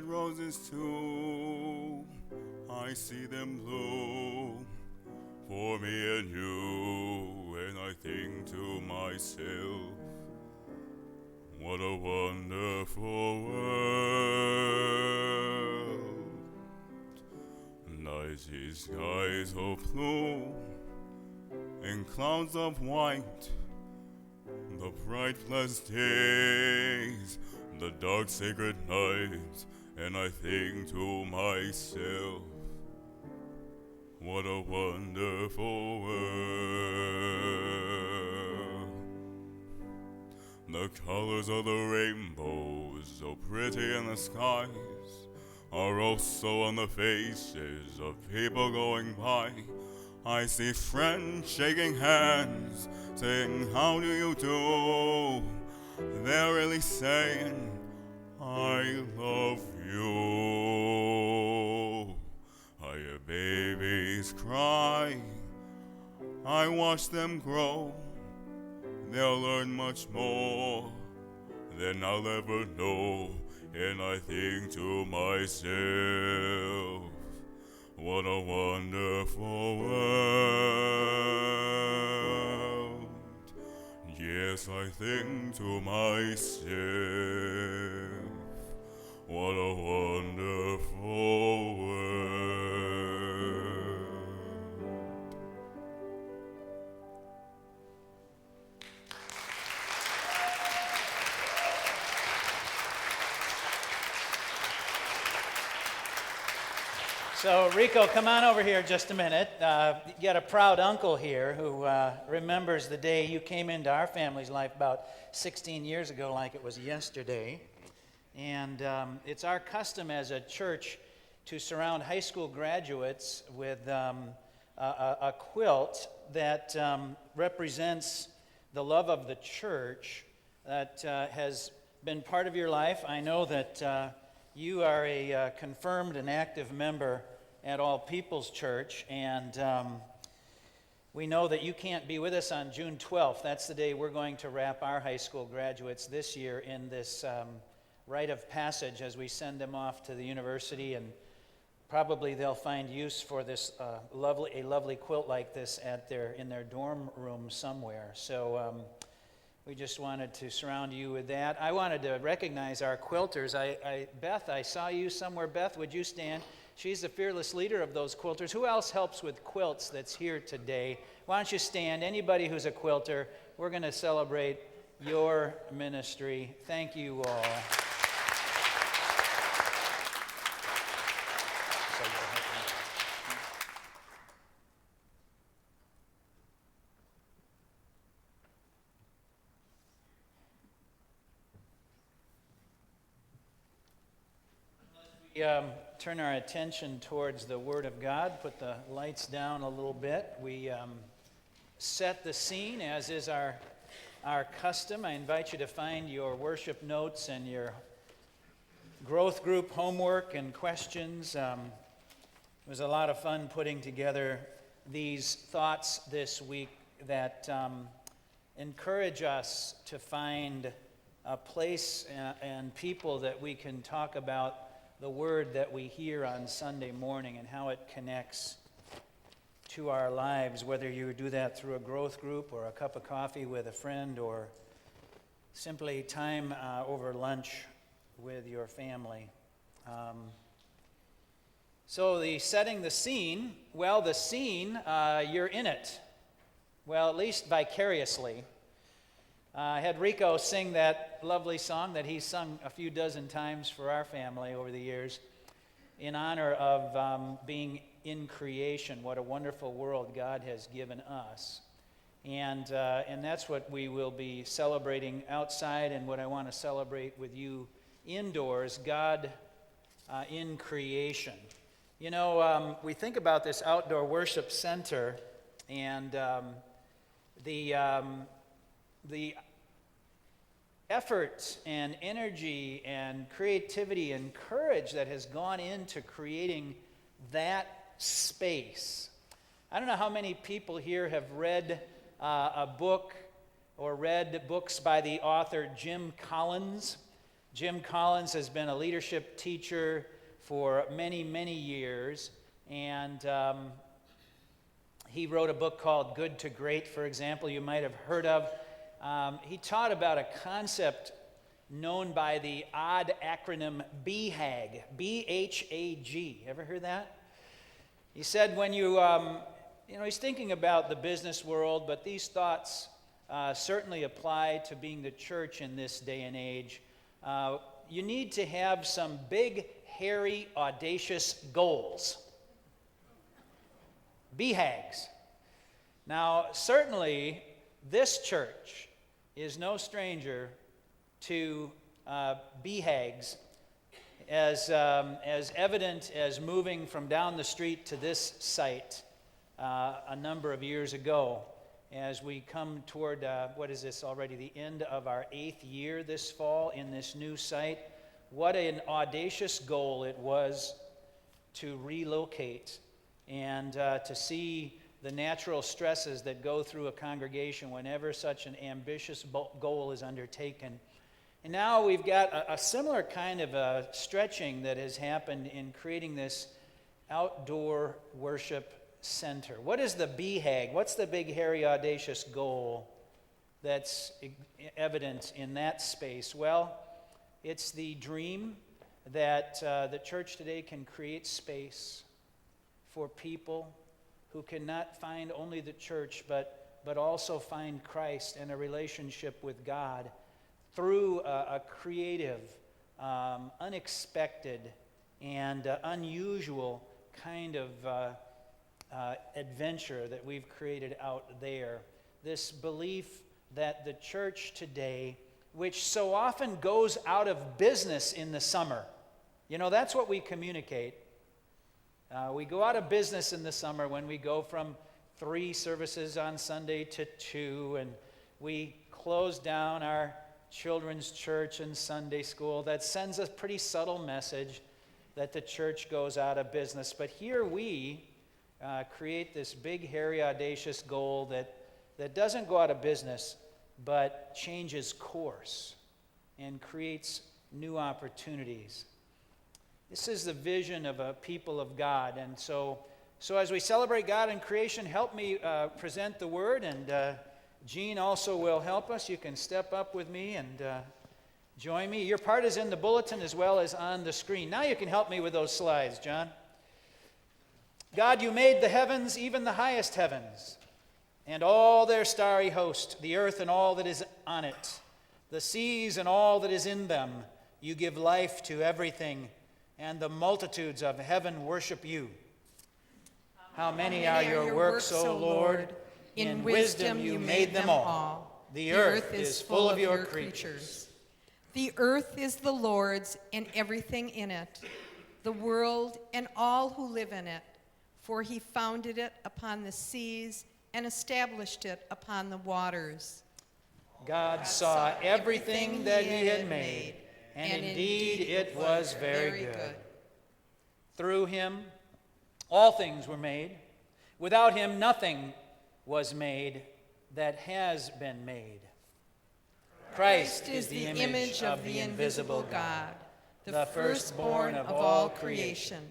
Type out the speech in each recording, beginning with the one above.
roses too, I see them bloom for me and you, and I think to myself, what a wonderful world. Night skies of blue and clouds of white, the bright blessed days, the dark sacred nights, and I think to myself, what a wonderful world. The colors of the rainbow, so pretty in the skies, are also on the faces of people going by. I see friends shaking hands, saying, how do you do? They're really saying, I love you. I hear babies cry, I watch them grow. They'll learn much more than I'll ever know. And I think to myself, what a wonderful world. Yes, I think to myself, what a wonderful world. So, Rico, come on over here just a minute. You got a proud uncle here who remembers the day you came into our family's life about 16 years ago like it was yesterday. And it's our custom as a church to surround high school graduates with a quilt that represents the love of the church that has been part of your life. I know that you are a confirmed and active member at All People's Church, and we know that you can't be with us on June 12th. That's the day we're going to wrap our high school graduates this year in this rite of passage as we send them off to the university, and probably they'll find use for this lovely quilt like this in their dorm room somewhere. So we just wanted to surround you with that. I wanted to recognize our quilters. Beth, I saw you somewhere. Beth, would you stand? She's the fearless leader of those quilters. Who else helps with quilts that's here today? Why don't you stand? Anybody who's a quilter, we're going to celebrate your ministry. Thank you all. Turn our attention towards the Word of God, put the lights down a little bit. We set the scene, as is our custom. I invite you to find your worship notes and your growth group homework and questions. It was a lot of fun putting together these thoughts this week that encourage us to find a place and people that we can talk about the word that we hear on Sunday morning and how it connects to our lives, whether you do that through a growth group or a cup of coffee with a friend or simply time over lunch with your family. So the setting the scene, well, the scene, you're in it. Well, at least vicariously. I had Rico sing that lovely song that he's sung a few dozen times for our family over the years in honor of being in creation. What a wonderful world God has given us. And that's what we will be celebrating outside and what I want to celebrate with you indoors, God in creation. You know, we think about this outdoor worship center and the effort and energy and creativity and courage that has gone into creating that space. I don't know how many people here have read a book or read books by the author Jim Collins. Jim Collins has been a leadership teacher for many, many years, and he wrote a book called Good to Great, for example, you might have heard of. He taught about a concept known by the odd acronym BHAG, B-H-A-G. Ever heard that? He said when he's thinking about the business world, but these thoughts certainly apply to being the church in this day and age. You need to have some big, hairy, audacious goals. BHAGs. Now, certainly, this church is no stranger to BHAGs, as evident as moving from down the street to this site a number of years ago. As we come toward, already the end of our 8th year this fall in this new site. What an audacious goal it was to relocate and to see the natural stresses that go through a congregation whenever such an ambitious goal is undertaken. And now we've got a similar kind of a stretching that has happened in creating this outdoor worship center. What is the BHAG? What's the big, hairy, audacious goal that's evident in that space? Well, it's the dream that the church today can create space for people who cannot find only the church, but also find Christ and a relationship with God through a creative, unexpected, and unusual kind of adventure that we've created out there. This belief that the church today, which so often goes out of business in the summer, that's what we communicate. We go out of business in the summer when we go from 3 services on Sunday to 2, and we close down our children's church and Sunday school. That sends a pretty subtle message that the church goes out of business. But here we create this big, hairy, audacious goal that doesn't go out of business, but changes course and creates new opportunities. This is the vision of a people of God. And so as we celebrate God and creation, help me present the word, and Gene also will help us. You can step up with me and join me. Your part is in the bulletin as well as on the screen. Now you can help me with those slides, John. God, you made the heavens, even the highest heavens, and all their starry host, the earth and all that is on it, the seas and all that is in them. You give life to everything, and the multitudes of heaven worship you. How many are your works, O Lord? In wisdom you made them all. The earth is full of your creatures. The earth is the Lord's and everything in it, the world and all who live in it. For he founded it upon the seas and established it upon the waters. God saw everything that he had made, and indeed it was very good. Through him, all things were made. Without him, nothing was made that has been made. Christ is the image of the invisible God, the firstborn of all creation.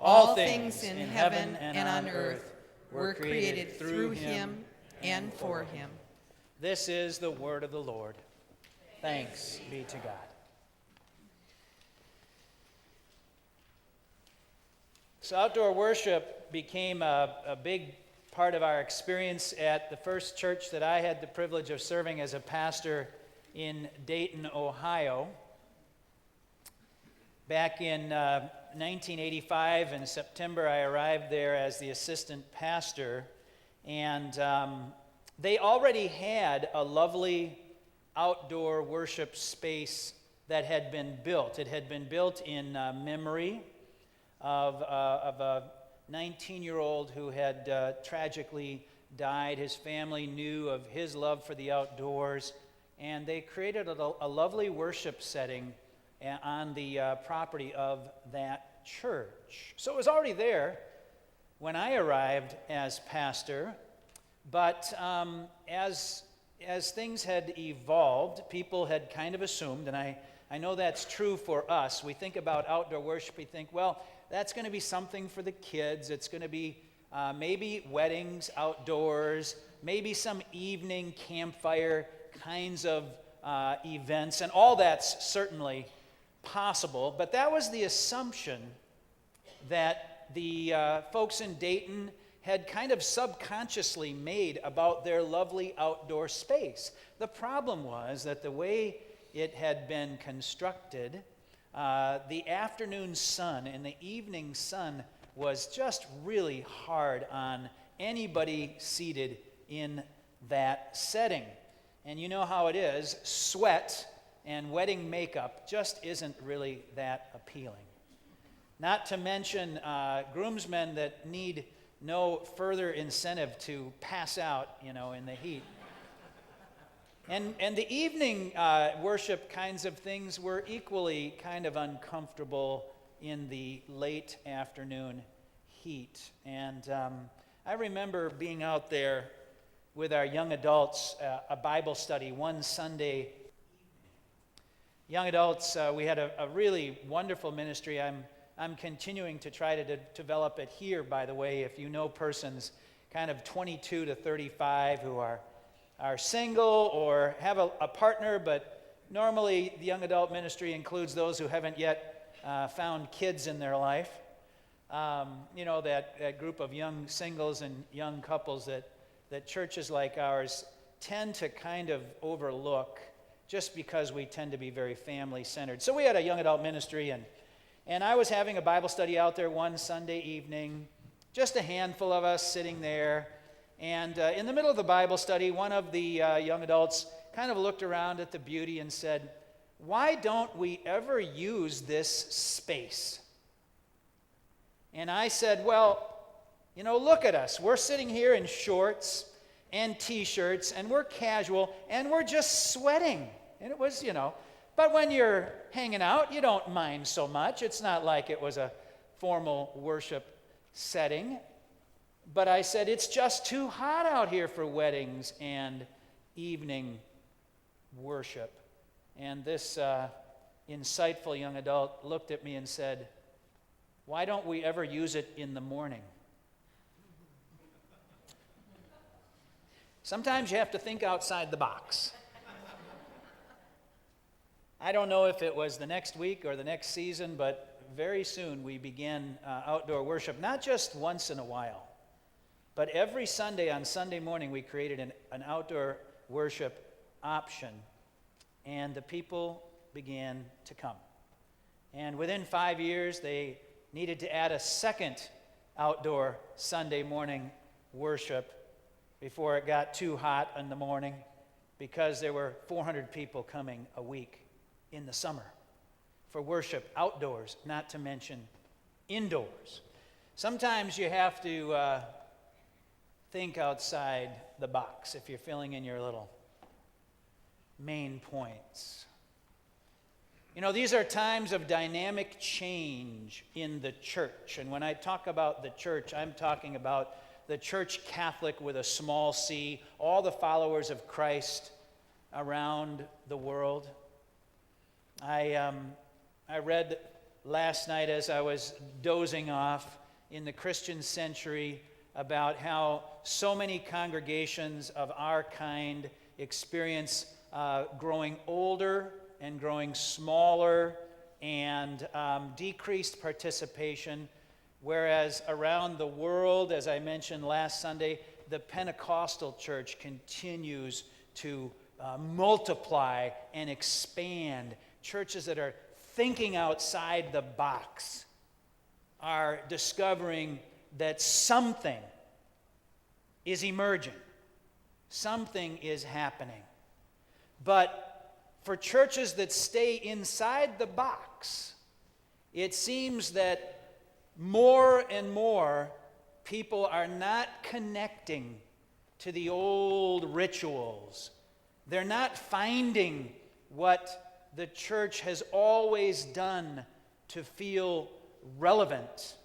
All things in heaven and on earth were created through him and for him. This is the word of the Lord. Thanks be to God. So outdoor worship became a big part of our experience at the first church that I had the privilege of serving as a pastor in Dayton, Ohio. Back in 1985, in September, I arrived there as the assistant pastor, and they already had a lovely outdoor worship space that had been built. It had been built in memory of a 19-year-old who had tragically died. His family knew of his love for the outdoors, and they created a lovely worship setting on the property of that church. So it was already there when I arrived as pastor, but as things had evolved, people had kind of assumed, and I I know that's true for us. We think about outdoor worship, we think, well, that's going to be something for the kids. It's going to be maybe weddings outdoors, maybe some evening campfire kinds of events, and all that's certainly possible. But that was the assumption that the folks in Dayton had kind of subconsciously made about their lovely outdoor space. The problem was that the way it had been constructed, the afternoon sun and the evening sun was just really hard on anybody seated in that setting. And you know how it is, sweat and wedding makeup just isn't really that appealing. Not to mention groomsmen that need no further incentive to pass out, in the heat. And the evening worship kinds of things were equally kind of uncomfortable in the late afternoon heat. And I remember being out there with our young adults, a Bible study one Sunday. Young adults, we had a really wonderful ministry. I'm continuing to try to develop it here, by the way, if you know persons kind of 22 to 35 who are single or have a partner, but normally the young adult ministry includes those who haven't yet found kids in their life. That group of young singles and young couples that churches like ours tend to kind of overlook just because we tend to be very family-centered. So we had a young adult ministry, and I was having a Bible study out there one Sunday evening, just a handful of us sitting there. And in the middle of the Bible study, one of the young adults kind of looked around at the beauty and said, "Why don't we ever use this space?" And I said, "Well, look at us. We're sitting here in shorts and T-shirts, and we're casual, and we're just sweating." And it was, but when you're hanging out, you don't mind so much. It's not like it was a formal worship setting. But I said, it's just too hot out here for weddings and evening worship. And this insightful young adult looked at me and said, "Why don't we ever use it in the morning?" Sometimes you have to think outside the box. I don't know if it was the next week or the next season, but very soon we began outdoor worship, not just once in a while, but every Sunday on Sunday morning we created an outdoor worship option, and the people began to come. And within 5 years, they needed to add a second outdoor Sunday morning worship before it got too hot in the morning, because there were 400 people coming a week in the summer for worship outdoors, not to mention indoors. Sometimes you have to think outside the box if you're filling in your little main points. These are times of dynamic change in the church. And when I talk about the church, I'm talking about the church Catholic with a small c, all the followers of Christ around the world. I read last night as I was dozing off in the Christian Century about how so many congregations of our kind experience growing older and growing smaller and decreased participation, whereas around the world, as I mentioned last Sunday, the Pentecostal church continues to multiply and expand. Churches that are thinking outside the box are discovering that something is emerging. Something is happening. But for churches that stay inside the box, it seems that more and more people are not connecting to the old rituals. They're not finding what the church has always done to feel relevant.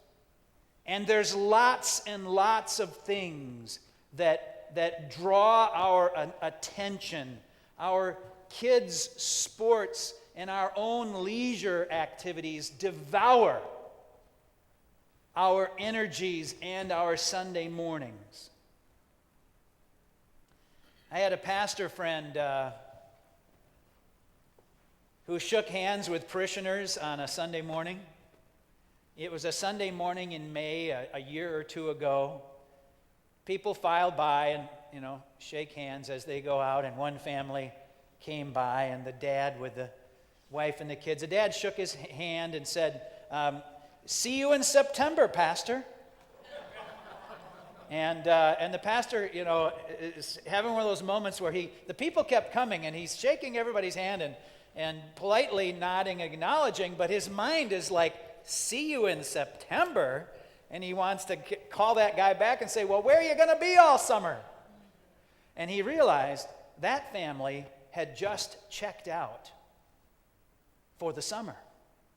And there's lots and lots of things that draw our attention. Our kids' sports and our own leisure activities devour our energies and our Sunday mornings. I had a pastor friend who shook hands with parishioners on a Sunday morning. It was a Sunday morning in May, a year or two ago. People filed by and, shake hands as they go out, and one family came by, and the dad with the wife and the kids. The dad shook his hand and said, "See you in September, Pastor." And the pastor, is having one of those moments where the people kept coming, and he's shaking everybody's hand and politely nodding, acknowledging, but his mind is like, "See you in September," and he wants to call that guy back and say, "Well, where are you going to be all summer?" And he realized that family had just checked out for the summer.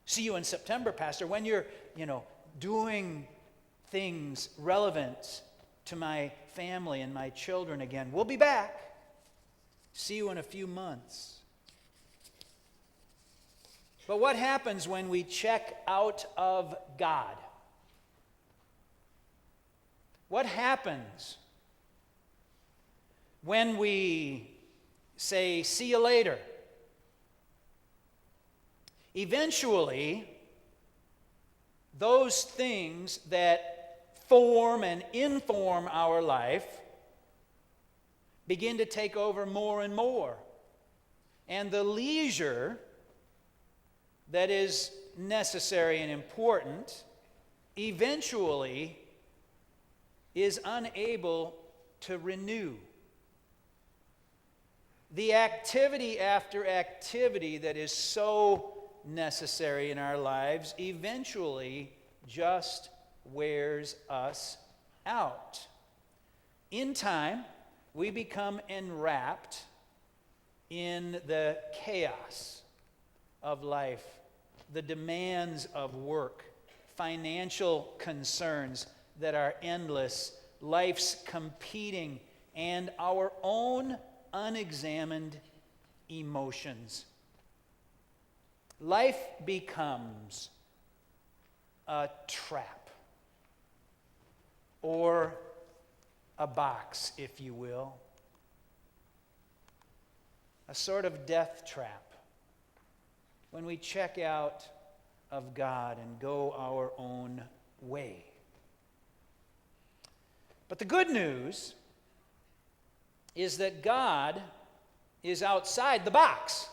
"See you in September, Pastor, when you're, doing things relevant to my family and my children again. We'll be back. See you in a few months." But what happens when we check out of God? What happens when we say, "See you later"? Eventually, those things that form and inform our life begin to take over more and more. And the leisure that is necessary and important eventually is unable to renew. The activity after activity that is so necessary in our lives eventually just wears us out. In time, we become enwrapped in the chaos of life, the demands of work, financial concerns that are endless, life's competing, and our own unexamined emotions. Life becomes a trap, or a box, if you will, a sort of death trap when we check out of God and go our own way. But the good news is that God is outside the box.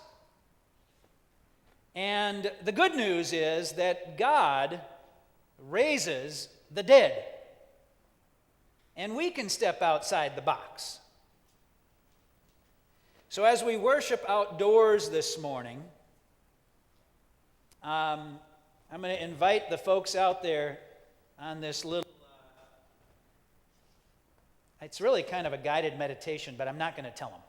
And the good news is that God raises the dead. And we can step outside the box. So as we worship outdoors this morning, I'm going to invite the folks out there on this little, it's really kind of a guided meditation, but I'm not going to tell them.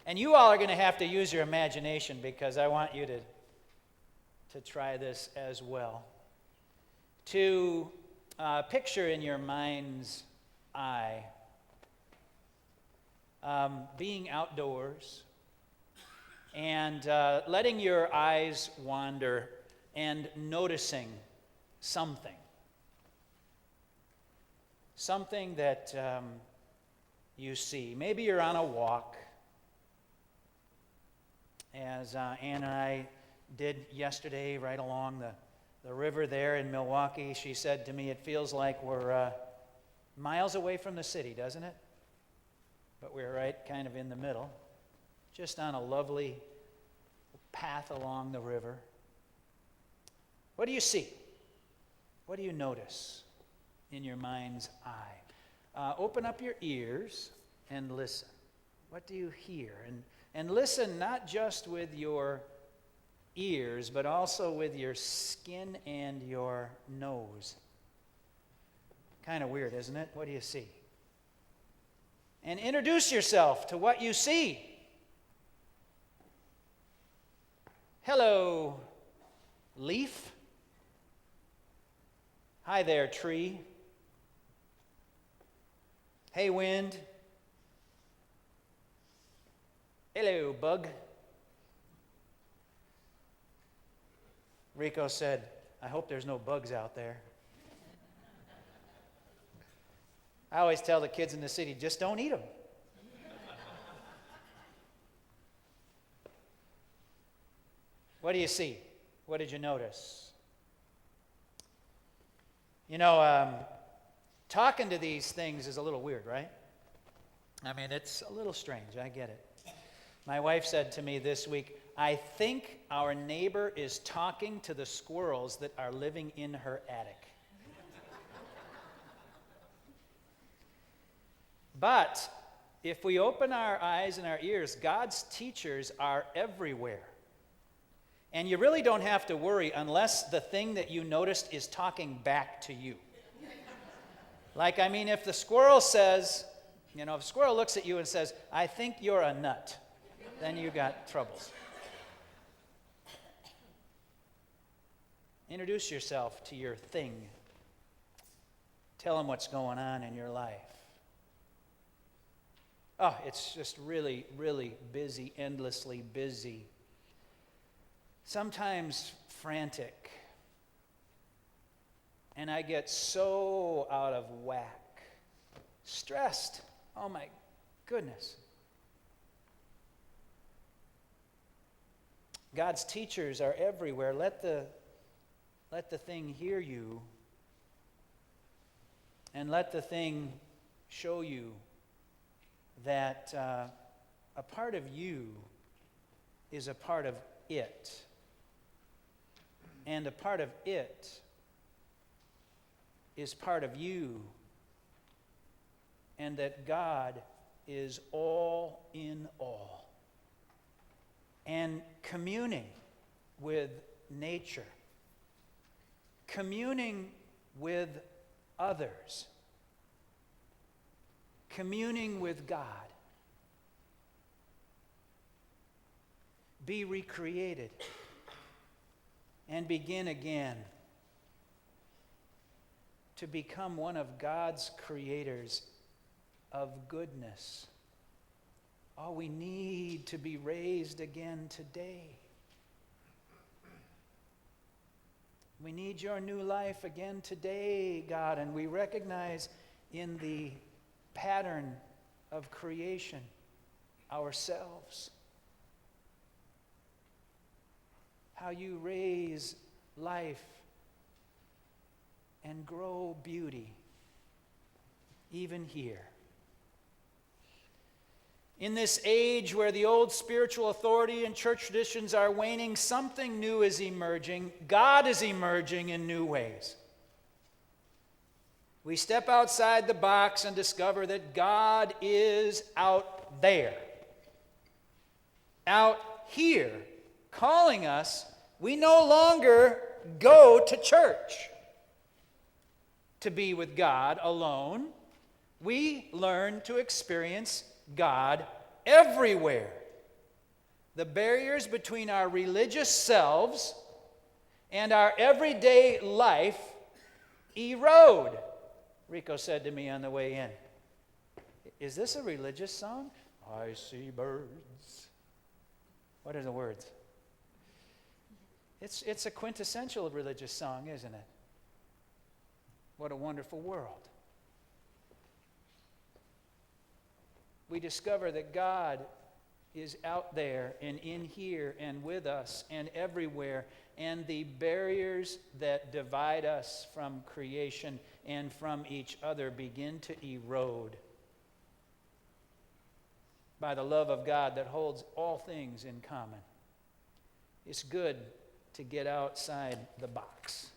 And you all are going to have to use your imagination because I want you to try this as well. To picture in your mind's eye being outdoors and letting your eyes wander and noticing something. Something that you see. Maybe you're on a walk, as Ann and I did yesterday right along the river there in Milwaukee. She said to me, "It feels like we're miles away from the city, doesn't it?" But we're right kind of in the middle, just on a lovely path along the river. What do you see? What do you notice in your mind's eye? Open up your ears and listen. What do you hear? And listen not just with your ears, but also with your skin and your nose. Kind of weird, isn't it? What do you see? And introduce yourself to what you see. Hello, leaf. Hi there, tree. Hey, wind. Hello, bug. Rico said, "I hope there's no bugs out there." I always tell the kids in the city, just don't eat them. What do you see? What did you notice? You know, talking to these things is a little weird, right? I mean, it's a little strange. I get it. My wife said to me this week, "I think our neighbor is talking to the squirrels that are living in her attic." But if we open our eyes and our ears, God's teachers are everywhere. And you really don't have to worry unless the thing that you noticed is talking back to you. Like, I mean, if the squirrel says, if a squirrel looks at you and says, "I think you're a nut," then you got troubles. Introduce yourself to your thing. Tell them what's going on in your life. Oh, it's just really, really busy, endlessly busy. Sometimes frantic. And I get so out of whack. Stressed. Oh my goodness. God's teachers are everywhere. Let the thing hear you. And let the thing show you that a part of you is a part of it. And a part of it is part of you. And that God is all in all. And communing with nature. Communing with others. Communing with God. Be recreated and begin again to become one of God's creators of goodness. Oh, we need to be raised again today. We need your new life again today, God, and we recognize in the pattern of creation ourselves. How you raise life and grow beauty, even here. In this age where the old spiritual authority and church traditions are waning, something new is emerging. God is emerging in new ways. We step outside the box and discover that God is out there, out here, calling us. We no longer go to church to be with God alone. We learn to experience God everywhere. The barriers between our religious selves and our everyday life erode. Rico said to me on the way in, "Is this a religious song?" "I see birds." What are the words? It's a quintessential religious song, isn't it? What a wonderful world. We discover that God is out there and in here and with us and everywhere, and the barriers that divide us from creation and from each other begin to erode by the love of God that holds all things in common. It's good to get outside the box.